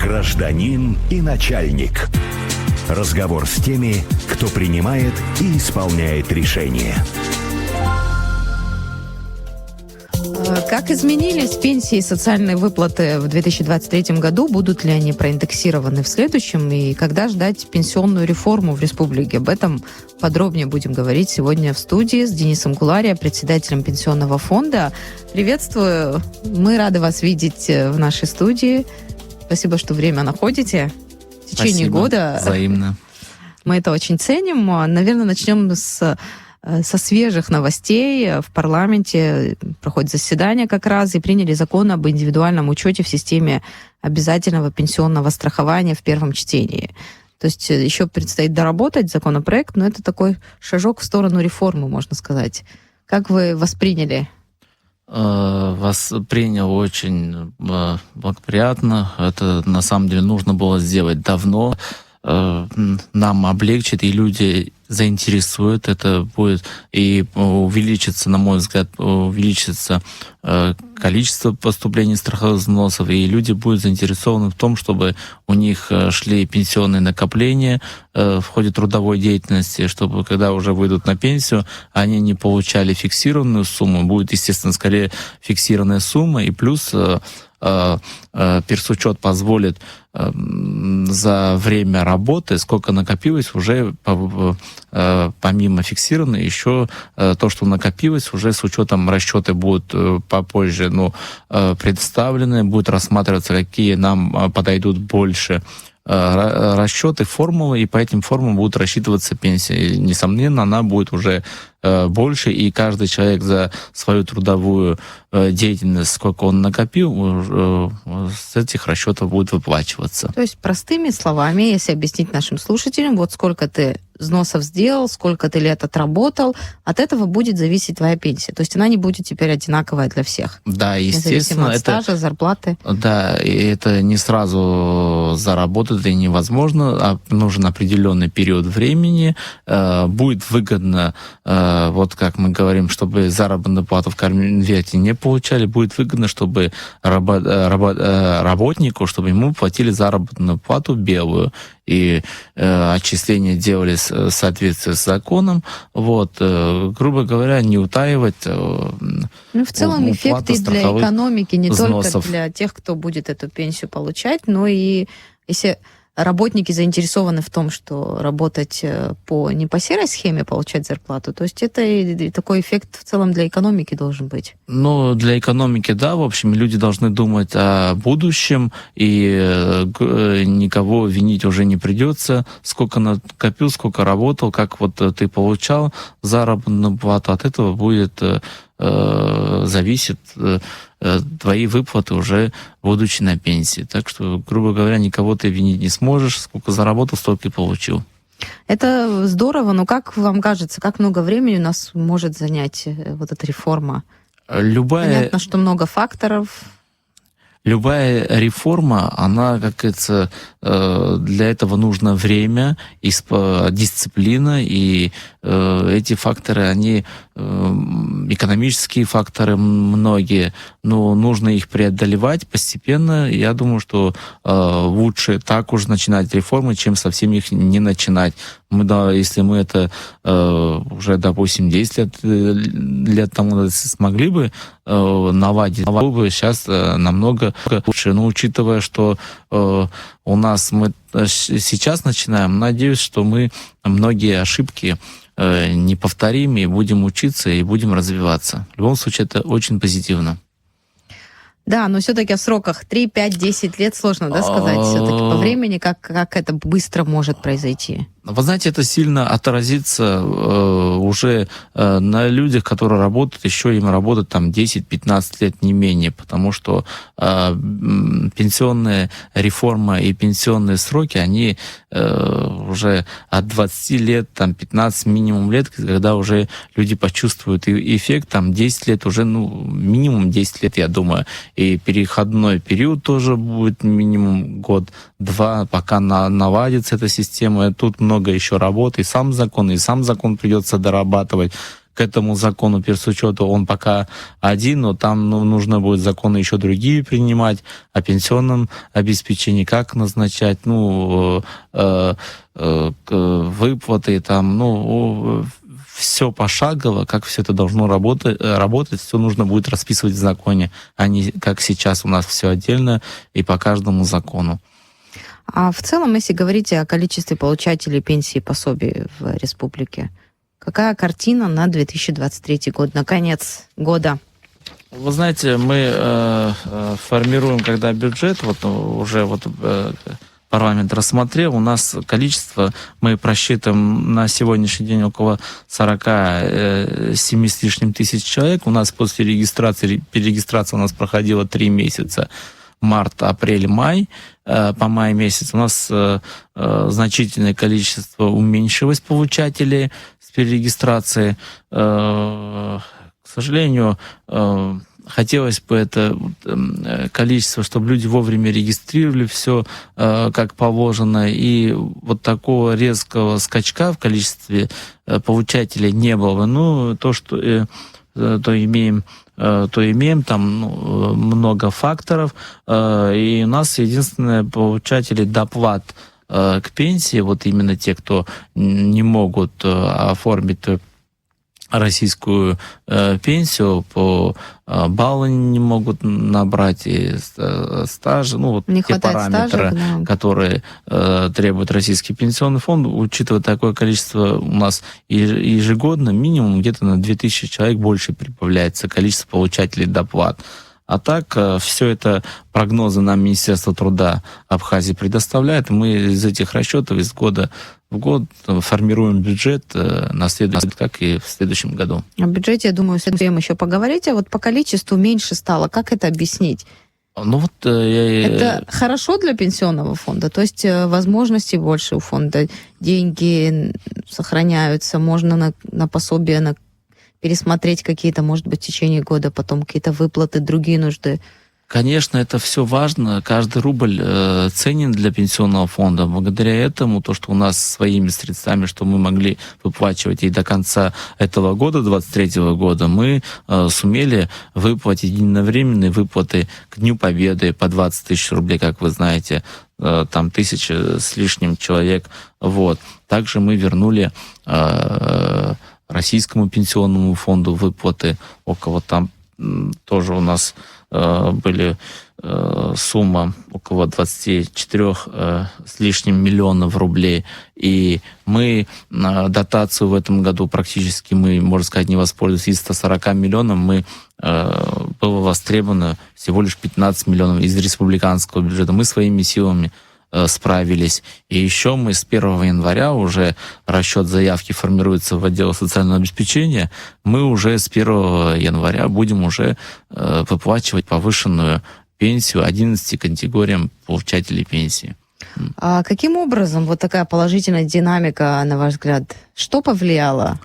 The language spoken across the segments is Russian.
Гражданин и начальник. Разговор с теми, кто принимает и исполняет решения. Как изменились пенсии и социальные выплаты в 2023 году? Будут ли они проиндексированы в следующем? И когда ждать пенсионную реформу в республике? Об этом подробнее будем говорить сегодня в студии с Денисом Гулария, председателем Пенсионного фонда. Приветствую. Мы рады вас видеть в нашей студии. Спасибо, что время находите. В течение года. Взаимно. Мы это очень ценим. Наверное, начнем со свежих новостей. В парламенте проходит заседание как раз, и приняли закон об индивидуальном учете в системе обязательного пенсионного страхования в первом чтении. То есть еще предстоит доработать законопроект, но это такой шажок в сторону реформы, можно сказать. Как вы восприняли? Воспринял очень благоприятно. Это на самом деле нужно было сделать давно. Нам облегчит, и люди заинтересует. Это будет и увеличится, на мой взгляд, увеличится количество поступлений страховых взносов, и люди будут заинтересованы в том, чтобы у них шли пенсионные накопления в ходе трудовой деятельности, чтобы когда уже выйдут на пенсию, они не получали фиксированную сумму, будет, естественно, скорее фиксированная сумма, и плюс персучет позволит за время работы, сколько накопилось, уже помимо фиксированной, еще то, что накопилось, уже с учетом расчеты будут попозже предоставлены, будет рассматриваться, какие нам подойдут больше расчеты, формулы, и по этим формулам будут рассчитываться пенсии. И, несомненно, она будет уже больше, и каждый человек за свою трудовую деятельность, сколько он накопил, с этих расчетов будет выплачиваться. То есть, простыми словами, если объяснить нашим слушателям, вот сколько ты взносов сделал, сколько ты лет отработал, от этого будет зависеть твоя пенсия. То есть она не будет теперь одинаковая для всех. Да, естественно. Независимо от стажа, зарплаты. Да, и это не сразу заработать и невозможно, а нужен определенный период времени. Будет выгодно, вот как мы говорим, чтобы заработную плату в конверте не получали, будет выгодно, чтобы работнику, чтобы ему платили заработную плату белую, и отчисления делались в соответствии с законом. Вот, грубо говоря, не утаивать. В целом эффект и для экономики, не взносов. Только для тех, кто будет эту пенсию получать, но и если работники заинтересованы в том, что работать не по серой схеме получать зарплату, то есть это и такой эффект в целом для экономики должен быть. Ну, для экономики, да, в общем, люди должны думать о будущем, и никого винить уже не придется. Сколько накопил, сколько работал, как вот ты получал заработную плату, от этого будет зависит твои выплаты уже будучи на пенсии. Так что, грубо говоря, никого ты винить не сможешь. Сколько заработал, столько и получил. Это здорово, но как вам кажется, как много времени у нас может занять вот эта реформа? Понятно, что много факторов. Любая реформа, она, как говорится, для этого нужно время, и дисциплина, и эти факторы, они экономические факторы многие, но нужно их преодолевать постепенно. Я думаю, что лучше так уж начинать реформы, чем совсем их не начинать. Если мы это уже, допустим, 10 лет тому смогли бы наладить, было бы сейчас намного лучше. Но учитывая, что у нас мы сейчас начинаем, надеюсь, что мы многие ошибки не повторим, и будем учиться, и будем развиваться. В любом случае, это очень позитивно. Да, но все-таки о сроках 3, 5, 10 лет сложно, да, сказать все-таки по времени, как это быстро может произойти. Вы знаете, это сильно отразится уже на людях, которые работают, еще им работать там 10-15 лет, не менее, потому что пенсионная реформа и пенсионные сроки, они уже от 20 лет, там 15 минимум лет, когда уже люди почувствуют эффект, там 10 лет уже, минимум 10 лет, я думаю, и переходной период тоже будет минимум год-два, пока наладится эта система. Тут много еще работы, и сам закон придется дорабатывать. к этому закону персучета, он пока один, но там нужно будет законы еще другие принимать о пенсионном обеспечении, как назначать, выплаты, там, все пошагово, как все это должно работать, все нужно будет расписывать в законе, а не как сейчас у нас все отдельно и по каждому закону. А в целом, если говорить о количестве получателей пенсии и пособий в республике, какая картина на 2023 год, на конец года? Вы знаете, мы формируем, когда бюджет, парламент рассмотрел, у нас количество, мы просчитываем на сегодняшний день около 47 с лишним тысяч человек. У нас после перерегистрация у нас проходила 3 месяца. Март, апрель, май. По май месяц у нас значительное количество уменьшилось получателей с перерегистрации. К сожалению, хотелось бы это количество, чтобы люди вовремя регистрировали все как положено, и вот такого резкого скачка в количестве получателей не было. То имеем, там много факторов, и у нас единственное получатели доплат к пенсии, вот именно те, кто не могут оформить российскую пенсию, по баллы не могут набрать, и стажи, не те параметры, стажа, да, которые требует Российский пенсионный фонд, учитывая такое количество, у нас ежегодно минимум где-то на 2000 человек больше прибавляется количество получателей доплат. А так, все это прогнозы нам Министерство труда Абхазии предоставляет. Мы из этих расчетов из года в год формируем бюджет на следующий, как и в следующем году. О бюджете, я думаю, успеем еще поговорить. А вот по количеству меньше стало. Как это объяснить? Это хорошо для пенсионного фонда? То есть возможностей больше у фонда, деньги сохраняются, можно на пособие, пересмотреть какие-то, может быть, в течение года, потом какие-то выплаты, другие нужды. Конечно, это все важно. Каждый рубль ценен для пенсионного фонда. Благодаря этому, то, что у нас своими средствами, что мы могли выплачивать и до конца этого года, 2023 года, мы сумели выплатить единовременные выплаты к Дню Победы по 20 тысяч рублей, как вы знаете, там 1000 с лишним человек. Вот. Также мы вернули Российскому пенсионному фонду выплаты около там тоже у нас были сумма около 24 с лишним миллионов рублей. И мы дотацию в этом году практически, можно сказать, не воспользовались. Из 140 миллионов было востребовано всего лишь 15 миллионов из республиканского бюджета. Мы своими силами справились. И еще мы с 1 января, уже расчет заявки формируется в отдел социального обеспечения, мы уже с 1 января будем уже выплачивать повышенную пенсию 11 категориям получателей пенсии. А каким образом вот такая положительная динамика, на ваш взгляд, что повлияло?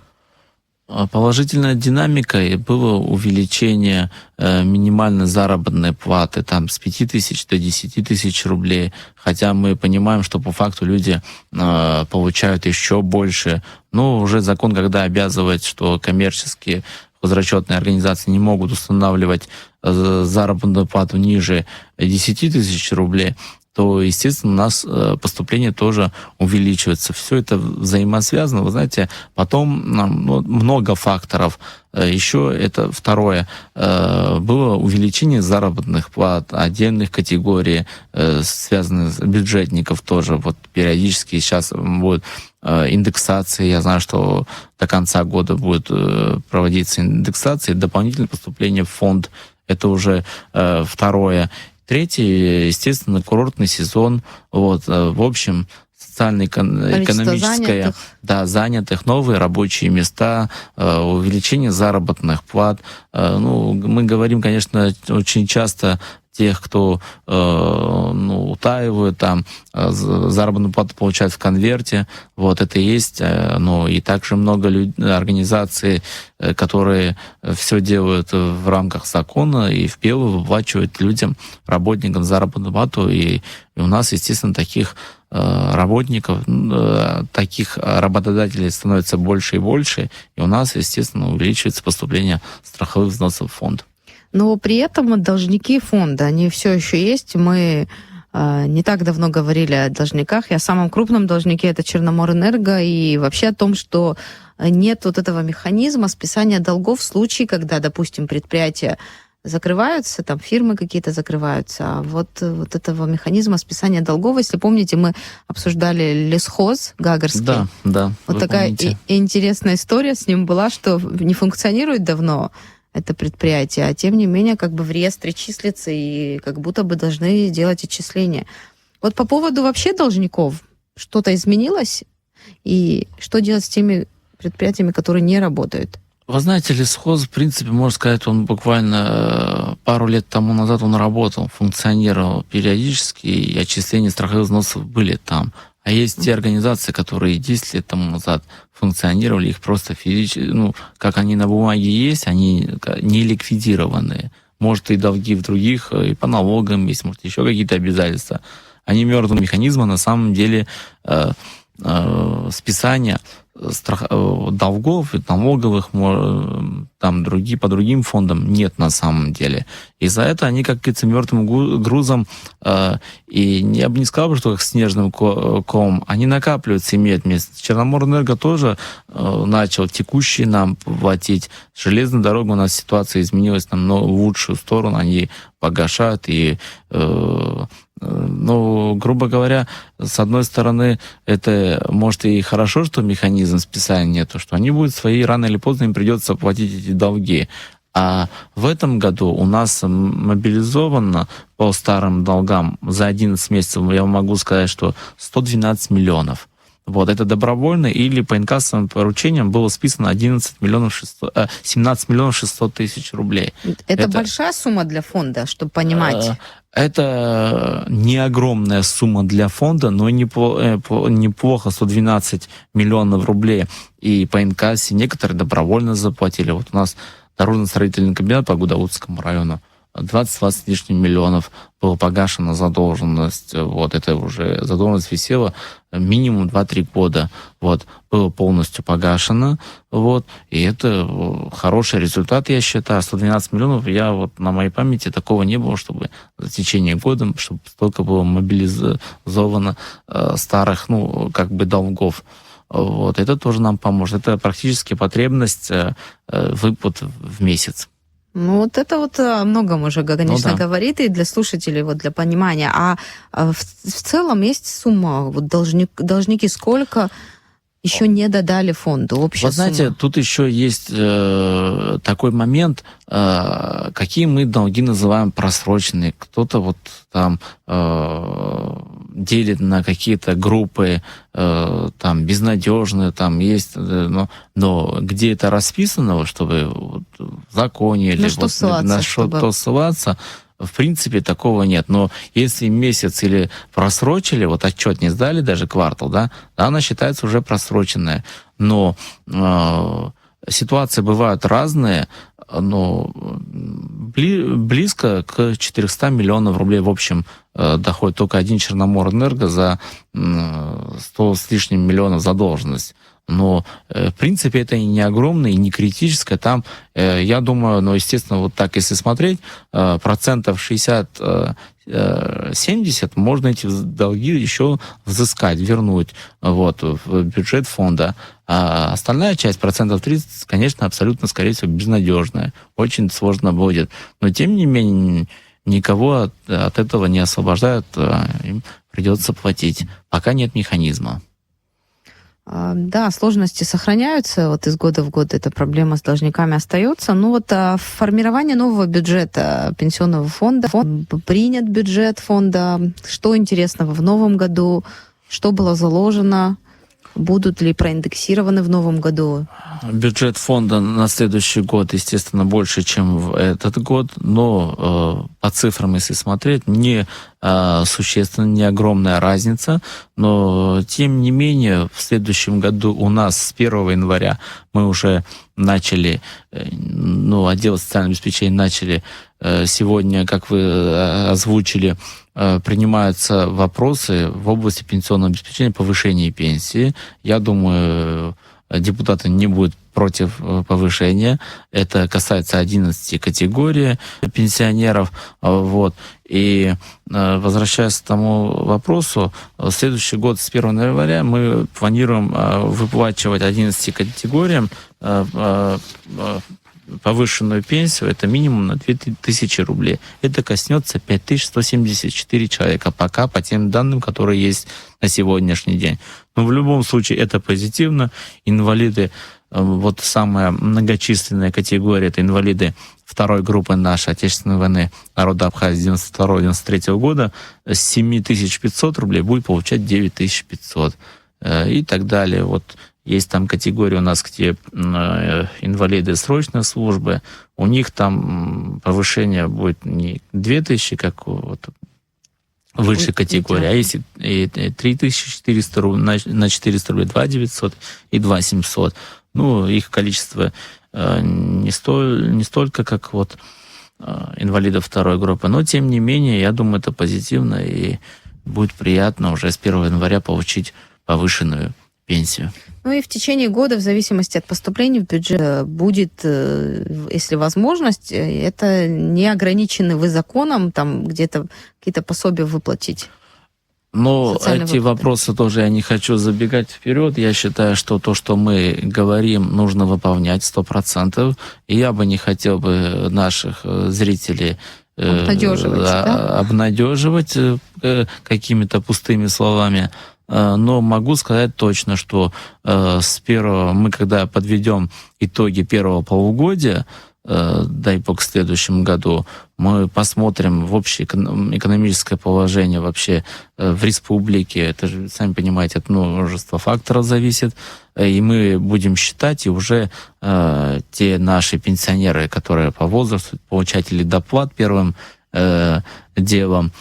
Положительная динамика было увеличение минимальной заработной платы там, с 5000 до 10 тысяч рублей, хотя мы понимаем, что по факту люди получают еще больше. Но уже закон, когда обязывает, что коммерческие хозрасчетные организации не могут устанавливать заработную плату ниже 10 тысяч рублей, то, естественно, у нас поступление тоже увеличивается. Все это взаимосвязано. Вы знаете, потом много факторов. Еще это второе. Было увеличение заработных плат отдельных категорий, связанных с бюджетников тоже. Вот периодически сейчас будет индексация. Я знаю, что до конца года будет проводиться индексация. Дополнительное поступление в фонд. Это уже второе. Третий, естественно, курортный сезон. Вот, в общем, социально-экономическое, занятых, новые рабочие места, увеличение заработных плат. Мы говорим, конечно, очень часто тех, кто утаивают, там заработную плату получают в конверте. Вот это и есть. Но и также много организаций, которые все делают в рамках закона и в белую выплачивают людям, работникам заработную плату. И у нас, естественно, таких работников, таких работодателей становится больше и больше, и у нас, естественно, увеличивается поступление страховых взносов в фонд. Но при этом должники фонда, они все еще есть. Мы не так давно говорили о должниках, и о самом крупном должнике, это Черноморэнерго, и вообще о том, что нет вот этого механизма списания долгов в случае, когда, допустим, предприятия закрываются, там фирмы какие-то закрываются. А вот этого механизма списания долгов, если помните, мы обсуждали лесхоз гагарский. Да. Вот такая интересная история с ним была, что не функционирует давно это предприятие, а тем не менее как бы в реестре числится и как будто бы должны делать отчисления. Вот по поводу вообще должников, что-то изменилось? И что делать с теми предприятиями, которые не работают? Вы знаете, лесхоз, в принципе, можно сказать, он буквально пару лет тому назад он работал, функционировал периодически, и отчисления страховых взносов были там. А есть те организации, которые 10 лет тому назад функционировали, их просто физически, как они на бумаге есть, они не ликвидированные. Может, и долги в других, и по налогам есть, может, еще какие-то обязательства. Они мертвые механизмы, на самом деле, списания долгов, налоговых, там по другим фондам нет на самом деле. И за это они, как говорится, мертвым грузом, и я бы не сказал, что как снежным комом, они накапливаются, имеют место. Черноморэнерго тоже начал текущие нам платить. Железная дорога, у нас ситуация изменилась намного в лучшую сторону, они погашают и грубо говоря, с одной стороны, это может и хорошо, что механизм списания нету, что они будут свои, рано или поздно им придется платить эти долги. А в этом году у нас мобилизовано по старым долгам за 11 месяцев, я могу сказать, что 112 миллионов. Вот, это добровольно, или по инкассовым поручениям было списано 17 миллионов 600 тысяч рублей. Это большая сумма для фонда, чтобы понимать? Это не огромная сумма для фонда, но неплохо, 112 миллионов рублей. И по инкассе некоторые добровольно заплатили. Вот у нас дорожно-строительный комбинат по Гудаутскому району 20 с лишним миллионов была погашена задолженность. Вот, это уже задолженность висела минимум 2-3 года. Вот, было полностью погашено. Вот, и это хороший результат, я считаю. 112 миллионов, на моей памяти такого не было, чтобы в течение года, чтобы столько было мобилизовано старых, долгов. Вот, это тоже нам поможет. Это практически потребность выплат в месяц. Вот это о многом уже, конечно, говорит, и для слушателей, для понимания. А в целом есть сумма, должники сколько еще не додали фонду? Общая Вы знаете, сумма? тут еще есть такой момент, какие мы долги называем просроченные. Кто-то делит на какие-то группы, безнадежные, есть, но где это расписано, чтобы в законе или на что-то ссылаться, в принципе, такого нет. Но если месяц или просрочили, отчет не сдали, даже квартал, она считается уже просроченная. Но ситуации бывают разные, но близко к 400 миллионов рублей в общем доходит только один Черноморэнерго за 100 с лишним миллионов задолженность. Но, в принципе, это и не огромное, и не критическое. Там, я думаю, естественно, так если смотреть, 60-70% можно эти долги еще взыскать, вернуть в бюджет фонда. А остальная часть, 30%, конечно, абсолютно, скорее всего, безнадежная. Очень сложно будет. Но, тем не менее, никого от этого не освобождают, им придется платить. Пока нет механизма. Да, сложности сохраняются, из года в год эта проблема с должниками остается. Формирование нового бюджета пенсионного фонда, принят бюджет фонда, что интересного в новом году, что было заложено? будут ли проиндексированы в новом году? Бюджет фонда на следующий год, естественно, больше, чем в этот год, но по цифрам, если смотреть, не существенно, не огромная разница, но тем не менее в следующем году у нас с 1 января мы уже начали, отдел социального обеспечения начали сегодня, как вы озвучили, принимаются вопросы в области пенсионного обеспечения, повышения пенсии. Я думаю, депутаты не будут против повышения. Это касается 11 категорий пенсионеров. Вот. И возвращаясь к тому вопросу, в следующий год с 1 января мы планируем выплачивать 11 категориям повышенную пенсию, это минимум на 2000 рублей. Это коснется 5174 человека, пока по тем данным, которые есть на сегодняшний день. Но в любом случае это позитивно. Инвалиды, вот самая многочисленная категория, это инвалиды второй группы нашей Отечественной войны народа Абхазии 92-93 года, с 7500 рублей будет получать 9500 и так далее. Вот есть там категория у нас, где инвалиды срочной службы, у них там повышение будет не 2000, как вот высшей категории, а есть и 3400 рублей, на 400 рублей 2900 и 2700. Их количество не столько, как вот инвалидов второй группы, но тем не менее, я думаю, это позитивно и будет приятно уже с 1 января получить повышенную пенсию. И в течение года, в зависимости от поступлений в бюджет, будет, если возможность, это не ограничены вы законом, там где-то какие-то пособия выплатить. Но эти вопросы тоже я не хочу забегать вперед. Я считаю, что то, что мы говорим, нужно выполнять 100%. И я бы не хотел бы наших зрителей обнадеживать какими-то пустыми словами. Но могу сказать точно, что мы, когда подведем итоги первого полугодия, дай бог, в следующем году, мы посмотрим в общее экономическое положение вообще в республике. Это же, сами понимаете, от множества факторов зависит. И мы будем считать, и уже те наши пенсионеры, которые по возрасту, получатели доплат первым делом,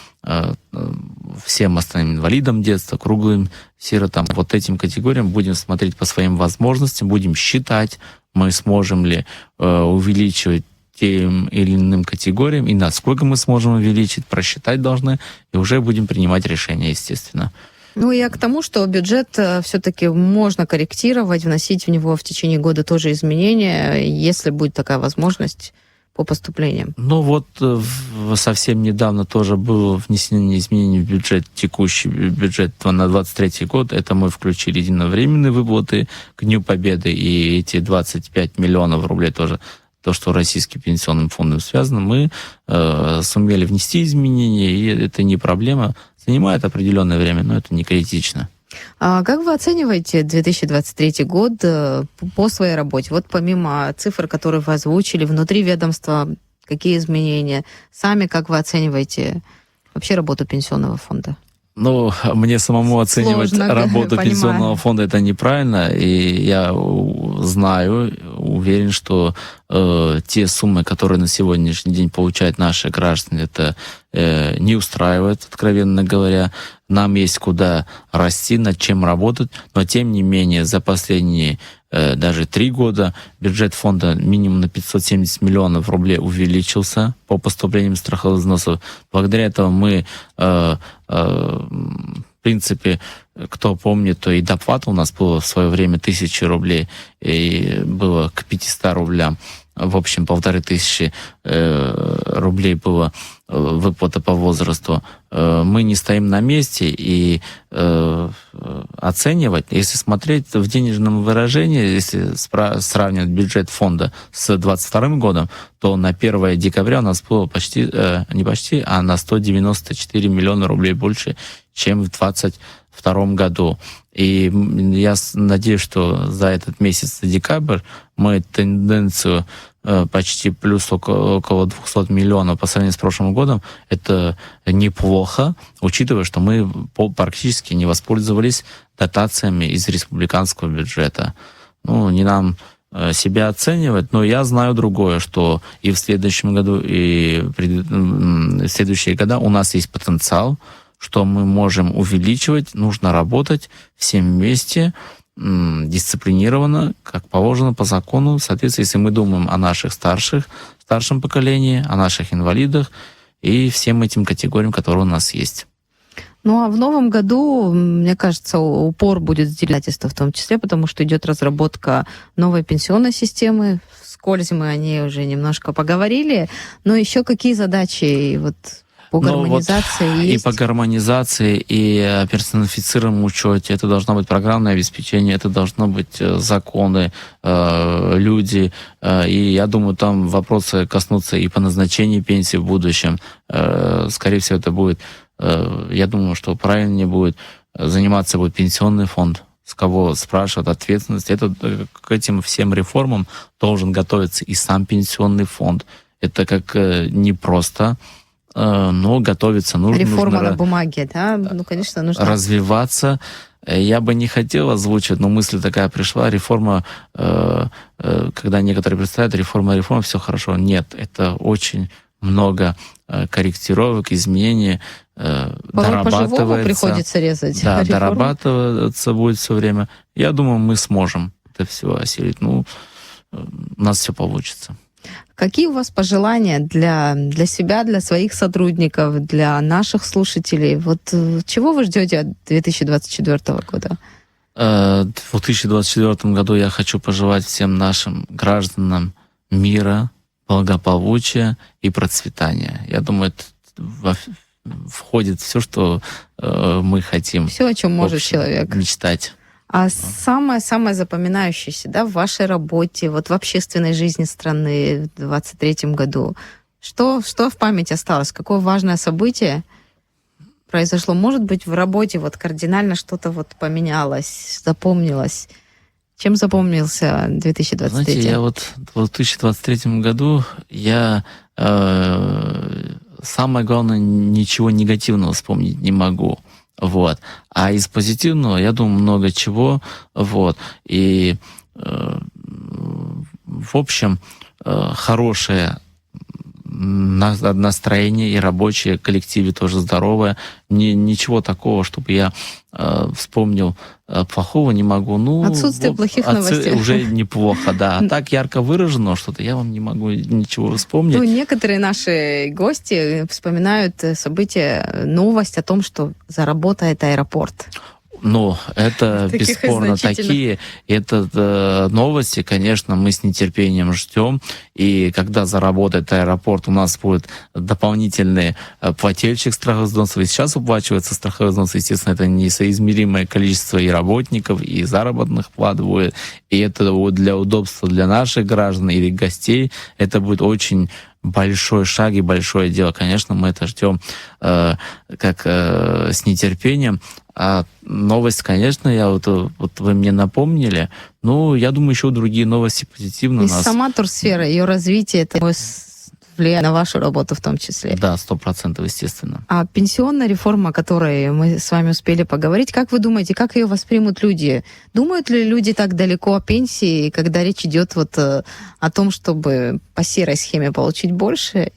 всем остальным инвалидам детства, круглым сиротам, вот этим категориям будем смотреть по своим возможностям, будем считать, мы сможем ли увеличивать тем или иным категориям, и насколько мы сможем увеличить, просчитать должны, и уже будем принимать решения, естественно. Я к тому, что бюджет все-таки можно корректировать, вносить в него в течение года тоже изменения, если будет такая возможность по поступлениям. Совсем недавно тоже было внесение изменений в бюджет, текущий бюджет на 23 год. Это мы включили единовременные выплаты к Дню Победы, и эти 25 миллионов рублей тоже, то, что Российским пенсионным фондом связано, мы сумели внести изменения, и это не проблема. Занимает определенное время, но это не критично. А как вы оцениваете 2023 год по своей работе? Вот помимо цифр, которые вы озвучили, внутри ведомства, какие изменения? Сами как вы оцениваете вообще работу Пенсионного фонда? Мне самому оценивать работу Пенсионного фонда это неправильно, и я уверен, что те суммы, которые на сегодняшний день получают наши граждане, это не устраивает, откровенно говоря. Нам есть куда расти, над чем работать, но тем не менее за последние даже 3 года бюджет фонда минимум на 570 миллионов рублей увеличился по поступлениям страховых взносов. Благодаря этому мы, в принципе, кто помнит, то и доплата у нас было в свое время 1000 рублей, и было к 500 рублям. В общем, 1500 рублей было выплата по возрасту. Мы не стоим на месте, и оценивать, если смотреть в денежном выражении, если сравнивать бюджет фонда с 2022 годом, то на 1 декабря у нас было на 194 миллиона рублей больше, чем в 2020 2022 году. И я надеюсь, что за этот месяц, за декабрь, мы тенденцию почти плюс около 200 миллионов по сравнению с прошлым годом, это неплохо, учитывая, что мы практически не воспользовались дотациями из республиканского бюджета. Ну, не нам себя оценивать, но я знаю другое, что и в следующем году, и в следующие года у нас есть потенциал, что мы можем увеличивать, нужно работать всем вместе, дисциплинированно, как положено по закону. Соответственно, если мы думаем о наших старшем поколении, о наших инвалидах и всем этим категориям, которые у нас есть. Ну а в новом году, мне кажется, упор будет сделательство в том числе, потому что идет разработка новой пенсионной системы. Вскользь мы о ней уже немножко поговорили. Но еще какие задачи вот по гармонизации есть? И по гармонизации, и о персонифицированном учете. Это должно быть программное обеспечение, это должно быть законы, люди. И я думаю, там вопросы коснутся и по назначению пенсии в будущем. Скорее всего, это будет, я думаю, что правильнее будет заниматься будет пенсионный фонд. С кого спрашивают ответственность. Это к этим всем реформам должен готовиться и сам пенсионный фонд. Это как непросто, но готовиться нужно. Реформа на бумаге, да? Ну, конечно, нужно развиваться. Я бы не хотел озвучить, но мысль такая пришла. Реформа, когда некоторые представляют, реформа, все хорошо. Нет, это очень много корректировок, изменений, дорабатывается. Приходится резать. Да, дорабатываться будет все время. Я думаю, мы сможем это все осилить. Ну, у нас все получится. Какие у вас пожелания для себя, для своих сотрудников, для наших слушателей? Вот чего вы ждете от 2024 года? В 2024 году я хочу пожелать всем нашим гражданам мира, благополучия и процветания. Я думаю, это входит все, что мы хотим. Все, о чем может человек мечтать. А самое запоминающееся, да, в вашей работе, вот в общественной жизни страны в 2023 году, что в памяти осталось? Какое важное событие произошло? Может быть, в работе вот кардинально что-то вот поменялось, запомнилось? Чем запомнился 2023? Знаете, я вот в 2023 году самое главное, ничего негативного вспомнить не могу. Вот. А из позитивного, я думаю, много чего. Вот. И, в общем, хорошее настроение и рабочее, коллективе тоже здоровое. Ничего такого, чтобы я вспомнил плохого не могу. Ну, отсутствие плохих новостей. Уже неплохо, да. А так ярко выражено что-то, я вам не могу ничего вспомнить. Ну, некоторые наши гости вспоминают события, новость о том, что заработает аэропорт. Ну, это бесспорно такие. Это новости, конечно, мы с нетерпением ждем. И когда заработает аэропорт, у нас будет дополнительный плательщик страховых взносов. И сейчас уплачивается страховые взносы. Естественно, это несоизмеримое количество и работников, и заработных плат будет. И это для удобства для наших граждан или гостей. Это будет очень большой шаг и большое дело. Конечно, мы это ждем с нетерпением. А новость, конечно, вот вы мне напомнили. Ну, я думаю, еще другие новости позитивные. И сама турсфера, ее развитие, это влияет на вашу работу в том числе. Да, 100%, естественно. А пенсионная реформа, о которой мы с вами успели поговорить, как вы думаете, как ее воспримут люди? Думают ли люди так далеко о пенсии, когда речь идет вот о том, чтобы по серой схеме получить больше,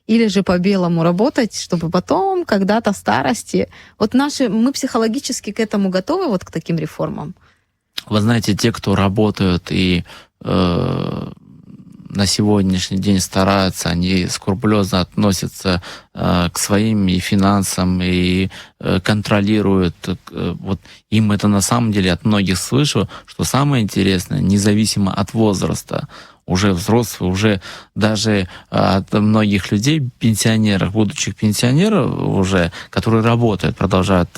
или же по белому работать, чтобы потом, когда-то в старости... Вот мы психологически к этому готовы, вот к таким реформам? Вы знаете, те, кто работают и на сегодняшний день стараются, они скрупулезно относятся к своим и финансам, и контролируют. Вот им это на самом деле от многих слышу, что самое интересное, независимо от возраста, уже взрослые, уже даже от многих людей, пенсионеров, будущих пенсионеров уже, которые работают, продолжают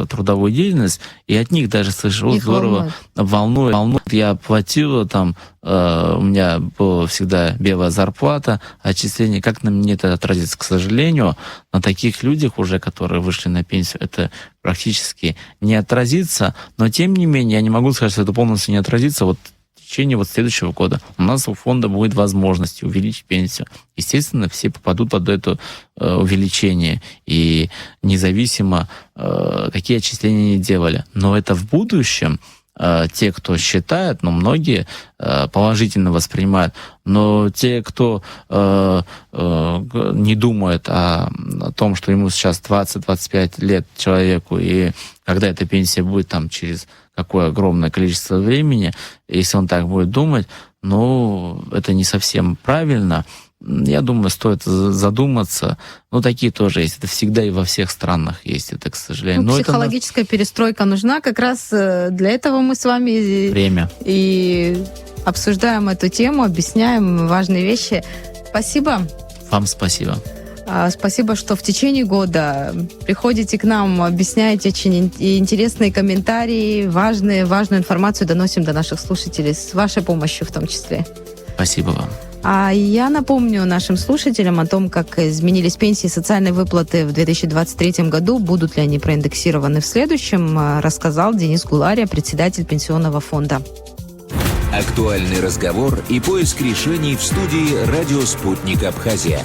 трудовую деятельность, и от них даже слышу, вот здорово, волнует. Я платила там, у меня была всегда белая зарплата, отчисление, как на мне это отразится? К сожалению, на таких людях уже, которые вышли на пенсию, это практически не отразится, но тем не менее, я не могу сказать, что это полностью не отразится. Вот в течение вот следующего года у нас у фонда будет возможность увеличить пенсию. Естественно, все попадут под это увеличение, и независимо, какие отчисления они делали. Но это в будущем те, кто считает, но многие положительно воспринимают, но те, кто не думает о том, что ему сейчас 20-25 лет человеку, и когда эта пенсия будет там через какое огромное количество времени, если он так будет думать, ну, это не совсем правильно. Я думаю, стоит задуматься. Ну, такие тоже есть. Это всегда и во всех странах есть, это, к сожалению. Ну, психологическая перестройка нужна. Как раз для этого мы с вами время. И обсуждаем эту тему, объясняем важные вещи. Спасибо. Вам спасибо. Спасибо, что в течение года приходите к нам, объясняете очень интересные комментарии, важную информацию доносим до наших слушателей, с вашей помощью в том числе. Спасибо вам. А я напомню нашим слушателям о том, как изменились пенсии и социальные выплаты в 2023 году, будут ли они проиндексированы в следующем, рассказал Денис Гулария, председатель Пенсионного фонда. Актуальный разговор и поиск решений в студии «Радио Спутник Абхазия».